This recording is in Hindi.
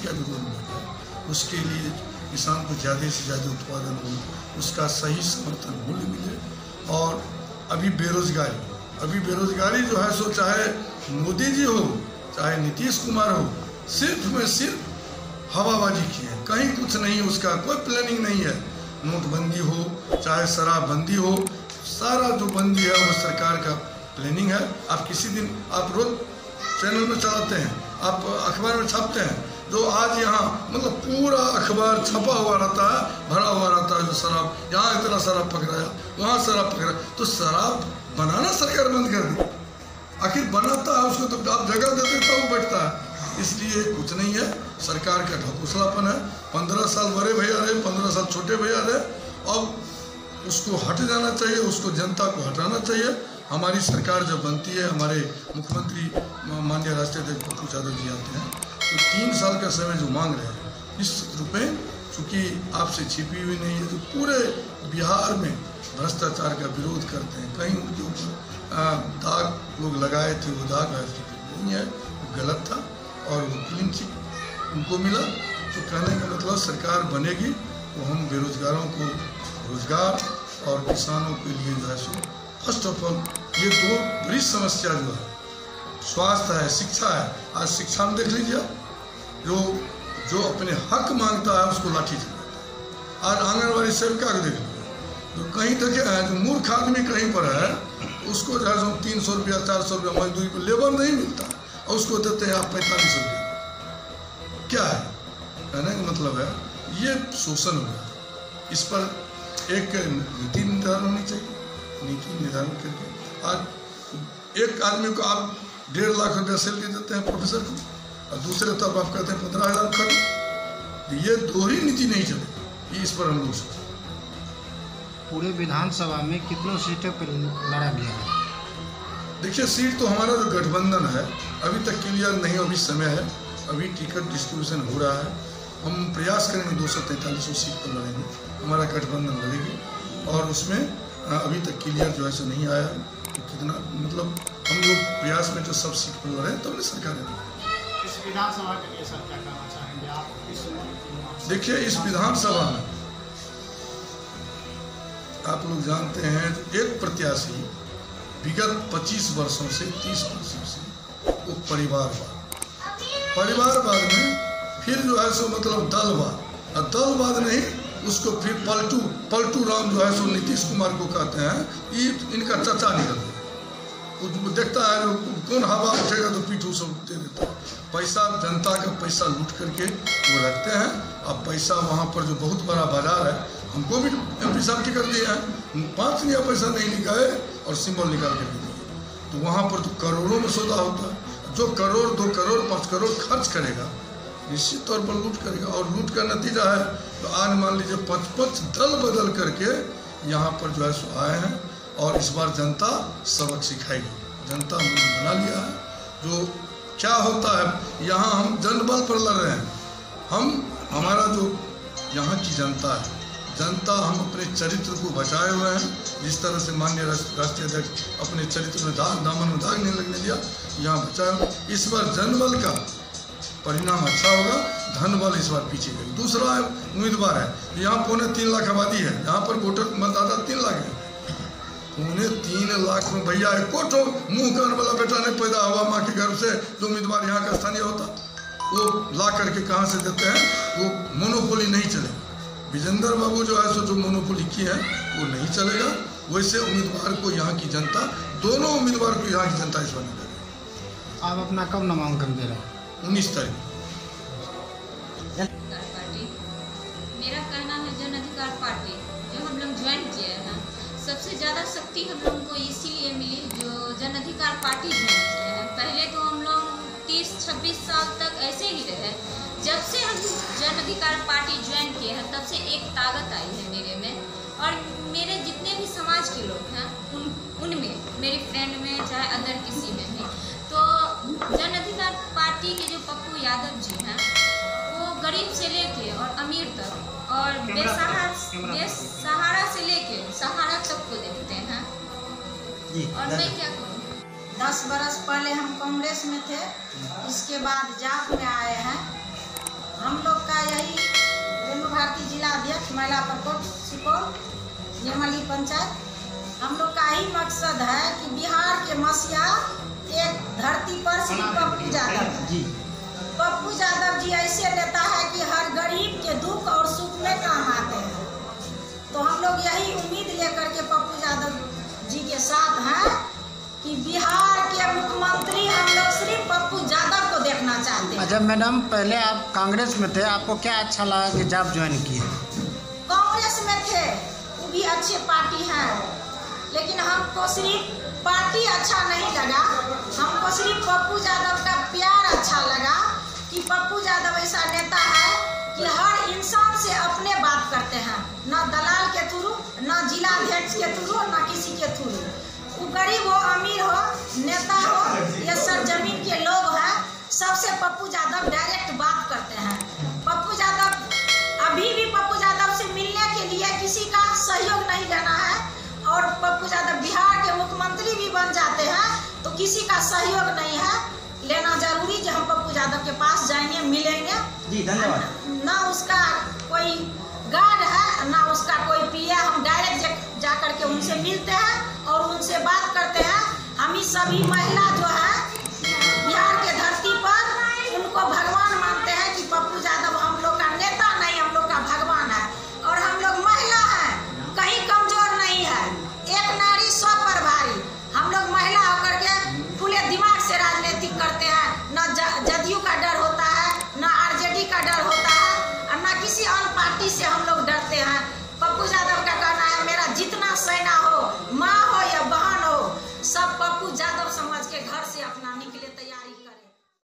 का जो रोडमैप है उसके लिए किसान को ज़्यादा से ज़्यादा उत्पादन हो, उसका सही समर्थन मूल्य मिले। और अभी बेरोजगारी जो है सो चाहे मोदी जी हो चाहे नीतीश कुमार हो, सिर्फ में सिर्फ हवाबाजी की है, कहीं कुछ नहीं, उसका कोई प्लानिंग नहीं है। नोटबंदी हो चाहे शराबबंदी हो, सारा जो बंदी है वो सरकार का प्लानिंग है। आप किसी दिन आप रोज चैनल में चलाते हैं, आप अखबार में छापते हैं, जो आज यहाँ मतलब पूरा अखबार छपा हुआ रहता है, भरा हुआ रहता है जो शराब, यहाँ इतना शराब पकड़ाया, वहाँ शराब पकड़ा। तो शराब बनाना सरकार बंद कर दी, आखिर बनाता है उसको तो आप जगह देते तो वो बैठता है। इसलिए कुछ नहीं है, सरकार का ढकोसलापन है। 15 साल बड़े भैया रहे, 15 साल छोटे भैया रहे, अब उसको हट जाना चाहिए, उसको जनता को हटाना चाहिए। हमारी सरकार जब बनती है, हमारे मुख्यमंत्री माननीय राष्ट्रीय अध्यक्ष पप्पू यादव जी आते हैं, तो 3 साल का समय जो मांग रहे हैं, इस रुपये चूँकि आपसे छिपी हुई नहीं है, जो पूरे बिहार में भ्रष्टाचार का विरोध करते हैं, कहीं उनके ऊपर दाग लोग लगाए थे, वो दाग नहीं है, वो गलत था और वो क्लीन चिट उनको मिला। तो कहने का मतलब सरकार बनेगी तो हम बेरोजगारों को रोजगार और किसानों के लिए जो है सो फर्स्ट ऑफ ऑल ये 2 बड़ी समस्या जो है, स्वास्थ्य है, शिक्षा है। आज शिक्षा में देख लीजिए, जो अपने हक मांगता है उसको लाठी चलाता है। आज आंगनबाड़ी सेविका को देख लीजिए, जो कहीं देखे हैं, जो मूर्ख आदमी कहीं पर है उसको जो है सो 300 रुपया 400 रुपया मजदूरी पर लेबर नहीं मिलता और उसको देते हैं आप 45 रुपये। क्या है कहने का मतलब है, ये शोषण हो गया। इस पर एक नीति निर्धारण होनी चाहिए, नीति निर्धारण करके आज एक आदमी को आप 1.5 लाख रुपया सैलरी देते हैं प्रोफेसर को, और दूसरे तरफ आप कहते हैं 15,000 खर्च। ये दोहरी नीति नहीं चलेगी, इस पर हम लोग सोचें। पूरे विधानसभा में कितनों सीटों पर लड़ा गया है? देखिए, सीट तो हमारा जो गठबंधन है अभी तक क्लियर नहीं, अभी समय है, अभी टिकट डिस्ट्रीब्यूशन हो रहा है। हम प्रयास करेंगे 243 सीट पर लड़ेंगे, हमारा गठबंधन लड़ेगी। और उसमें अभी तक क्लियर जो है सो नहीं आया है तो कितना, मतलब हम लोग प्रयास में जो सब सीट पर लड़े तो सरकार है। इस विधानसभा के लिए सर क्या कहना चाहेंगे आप? देखिए, इस विधानसभा में आप लोग जानते हैं एक प्रत्याशी विगत 25 वर्षों से 30 वर्षों से वो परिवारवाद में फिर जो है सो मतलब दलवाद, और दलवाद नहीं उसको फिर पलटू राम जो है सो नीतीश कुमार को कहते हैं, ये इनका चचा निकल गया। वो देखता है कौन हवा उठेगा तो पीठ सब दे देता है। पैसा, जनता का पैसा लूट करके वो रखते हैं। अब पैसा वहाँ पर जो बहुत बड़ा बाजार है, हमको भी MP साहब टिकट दिया है, 5 नया पैसा नहीं निकाले और सिंबल निकाल के दे दिए, तो वहाँ पर तो करोड़ों में सौदा होता है। जो करोड़ 2 करोड़ 5 करोड़ खर्च करेगा निश्चित तौर पर लूट करेगा, और लूट का नतीजा है तो आज मान लीजिए 5 दल बदल करके यहाँ पर जो है सो आए हैं। और इस बार जनता सबक सिखाएगी, जनता ने बना लिया है। जो क्या होता है, यहाँ हम जनबल पर लड़ रहे हैं, हमारा जो यहाँ की जनता है, जनता हम अपने चरित्र को बचाए हुए हैं। जिस तरह से माननीय राष्ट्रीय अध्यक्ष अपने चरित्र में दामन में दाग नहीं लगने दिया, यहाँ बचाए। इस बार जनबल का परिणाम अच्छा होगा, धनबल इस बार पीछे गई। दूसरा उम्मीदवार है, यहाँ 3.25 लाख आबादी है, यहाँ पर वोटर मतदाता 3 लाख है। 3.25 लाख में भैया एको ठो मुँह कान वाला बेटा नहीं पैदा हुआ माँ के घर से जो उम्मीदवार यहाँ का स्थानीय होता, वो ला करके कहाँ से देते हैं। वो मोनोपोली नहीं चलेगा। विजेंद्र बाबू जो है सो जो मोनोपोली की है वो नहीं चलेगा। वैसे उम्मीदवार को यहाँ की जनता, दोनों उम्मीदवार को यहाँ की जनता इस बार नहीं करेगी। आप अपना कब नामांकन दे रहे हैं? 19 तारीख। मेरा कहना है जन अधिकार पार्टी जो हम लोग ज्वाइन किए हैं, सबसे ज़्यादा शक्ति हम लोगों को इसीलिए मिली जो जन अधिकार पार्टी ज्वाइन किए हैं। पहले तो हम लोग 30-26 साल तक ऐसे ही रहे। जब से हम जन अधिकार पार्टी ज्वाइन किए हैं तब से एक ताकत आई है मेरे में, और मेरे जितने भी समाज के लोग हैं उनमें, मेरी फ्रेंड में चाहे अदर किसी में भी, तो जन अधिकार पार्टी के जो पप्पू यादव जी हैं वो गरीब से लेके और अमीर तक और बेसहारा से लेके सहारा तक को देखते हैं। और मैं क्या करूँ, 10 बरस पहले हम कांग्रेस में थे, इसके बाद जाप में आए हैं। हम लोग का यही रेणु भारती जिला अध्यक्ष महिला प्रकोष्ठ सुपौल निर्मली पंचायत, हम लोग का ही मकसद है कि बिहार के मसीहा एक धरती पर श्री पप्पू यादव जी। पप्पू यादव जी ऐसे नेता है कि हर गरीब के दुख और सुख में काम आते हैं। तो हम लोग यही उम्मीद लेकर के पप्पू यादव जी के साथ हैं कि बिहार के मुख्यमंत्री हम लोग सिर्फ पप्पू यादव को देखना चाहते हैं। अच्छा मैडम, पहले आप कांग्रेस में थे, आपको क्या अच्छा लगा कि जब ज्वाइन किए? कांग्रेस में थे, वो भी अच्छे पार्टी हैं, लेकिन हमको सिर्फ पार्टी अच्छा नहीं लगा, हमको सिर्फ पप्पू यादव का प्यार अच्छा लगा कि पप्पू यादव ऐसा नेता है कि हर इंसान से अपने बात करते हैं, ना दलाल के थ्रू, ना जिला अध्यक्ष के थ्रू, ना किसी के थ्रू। वो गरीब हो अमीर हो नेता हो, ये सब जमीन के लोग हैं, सबसे पप्पू यादव डायरेक्ट बात करते हैं। पप्पू यादव अभी भी पप्पू यादव से मिलने के लिए किसी का सहयोग नहीं लेना है, और पप्पू यादव बिहार के मुख्यमंत्री भी बन जाते हैं तो किसी का सहयोग नहीं है लेना जरूरी, जो हम पप्पू यादव के पास जाएंगे मिलेंगे जी। धन्यवाद। ना उसका कोई गार्ड है ना उसका कोई पीए, हम डायरेक्ट जा करके उनसे मिलते हैं और उनसे बात करते हैं। हम ही सभी महिला जो है